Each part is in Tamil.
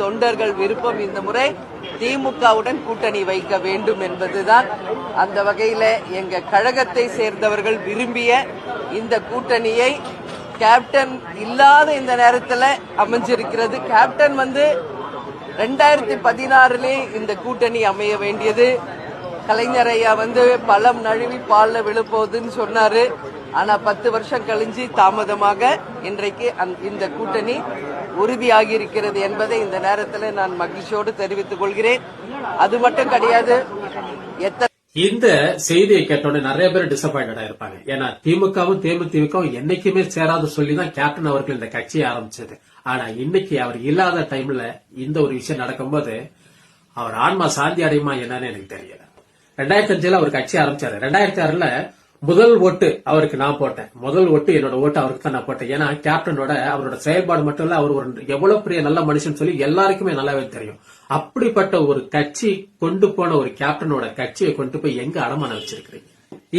தொண்டர்கள் விருப்பம் இந்த முறை திமுகவுடன் கூட்டணி வைக்க வேண்டும் என்பதுதான். அந்த வகையில எங்க கழகத்தை சேர்ந்தவர்கள் விரும்பிய இந்த கூட்டணியை கேப்டன் இல்லாத இந்த நேரத்தில் அமைஞ்சிருக்கிறது. கேப்டன் 2016 இந்த கூட்டணி அமைய வேண்டியது. கலைஞர் ஐயா பழம் நழுவி பால்ல விழுப்போகுதுன்னு சொன்னாரு. ஆனா 10 வருஷம் கழிஞ்சு தாமதமாக இன்றைக்கு இந்த கூட்டணி உறுதியாகி இருக்கிறது என்பதை இந்த நேரத்தில் நான் மகிழ்ச்சியோடு தெரிவித்துக் கொள்கிறேன். அது மட்டும் கிடையாது, இந்த செய்தியை கேட்டோட நிறைய பேர் டிசப்பாயிண்டடா இருப்பாங்க. ஏன்னா திமுகவும் தேமுதிகவும் என்னைக்குமே சேராத சொல்லிதான் கேப்டன் அவர்கள் இந்த கட்சியை ஆரம்பிச்சது. ஆனா இன்னைக்கு அவர் இல்லாத டைம்ல இந்த ஒரு விஷயம் நடக்கும்போது அவர் ஆன்மா சாந்தி அடையுமா என்னன்னு எனக்கு தெரியல. 2005 அவர் கட்சி ஆரம்பிச்சாரு. 2006 முதல் ஓட்டு அவருக்கு நான் போட்டேன். முதல் ஓட்டு என்னோட ஓட்டு அவருக்கு தான் நான் போட்டேன். ஏன்னா கேப்டனோட அவரோட செயல்பாடு மட்டும் இல்ல, அவர் ஒரு எவ்வளவு பெரிய நல்ல மனுஷன் சொல்லி எல்லாருக்குமே நல்லாவே தெரியும். அப்படிப்பட்ட ஒரு கட்சி கொண்டு போன ஒரு கேப்டனோட கட்சியை கொண்டு போய் எங்க அடமானம் வச்சிருக்கிறீங்க?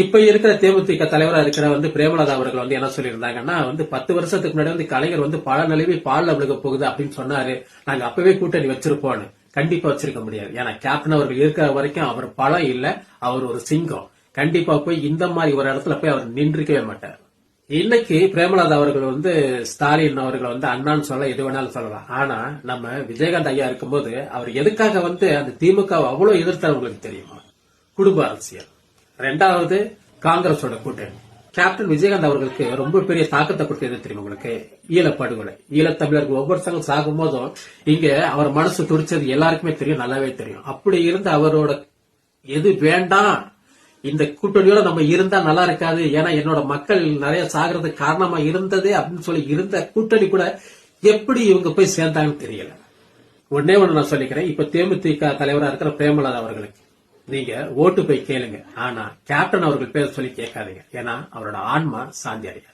இப்ப இருக்கிற தேமுதிக தலைவரா இருக்கிற பிரேமலதா அவர்கள் என்ன சொல்லியிருந்தாங்கன்னா 10 வருஷத்துக்கு முன்னாடி கலைஞர் பல நிலவி பால்ல விழுக போகுது அப்படின்னு சொன்னாரு. நாங்க அப்பவே கூட்டணி வச்சிருப்போம்னு. கண்டிப்பா வச்சிருக்க முடியாது. ஏன்னா கேப்டன் அவர்கள் இருக்கிற வரைக்கும் அவர் பலம் இல்ல, அவர் ஒரு சிங்கம். கண்டிப்பா போய் இந்த மாதிரி ஒரு இடத்துல போய் அவர் நின்றுக்கவே மாட்டார். இன்னைக்கு பிரேமலதா அவர்கள் ஸ்டாலின் அவர்கள் அண்ணான்னு சொல்ல எது வேணாலும் சொல்லலாம். ஆனா நம்ம விஜயகாந்த் ஐயா இருக்கும்போது அவர் எதுக்காக அந்த திமுக அவ்வளவு எதிர்த்தார் உங்களுக்கு தெரியுமா? குடும்ப அரசியல். 2வது காங்கிரஸோட கூட்டணி. கேப்டன் விஜயகாந்த் அவர்களுக்கு ரொம்ப பெரிய தாக்கத்தை கொடுத்தது தெரியும் உங்களுக்கு? ஈழப்படுகொலை. ஈழத்தமிழர்கள் ஒவ்வொருத்தங்களும் சாகும் போதும் இங்க அவர் மனசு துடிச்சது எல்லாருக்குமே தெரியும், நல்லாவே தெரியும். அப்படி இருந்த அவரோட எது வேண்டாம், இந்த கூட்டணியோட நம்ம இருந்தா நல்லா இருக்காது, ஏன்னா என்னோட மக்கள் நிறைய சாகிறதுக்கு காரணமா இருந்தது அப்படின்னு சொல்லி இருந்த கூட்டணி கூட எப்படி இவங்க போய் சேர்ந்தாங்கன்னு தெரியல. ஒன்னே ஒண்ணு நான் சொல்லிக்கிறேன், இப்ப தேமுதிக தலைவரா இருக்கிற பிரேமலதா அவர்களுக்கு நீங்க ஓட்டு போய் கேளுங்க. ஆனா கேப்டன் அவர்கள் பேர் சொல்லி கேட்காதீங்க. ஏன்னா அவரோட ஆன்மா சாந்தி அடையாது.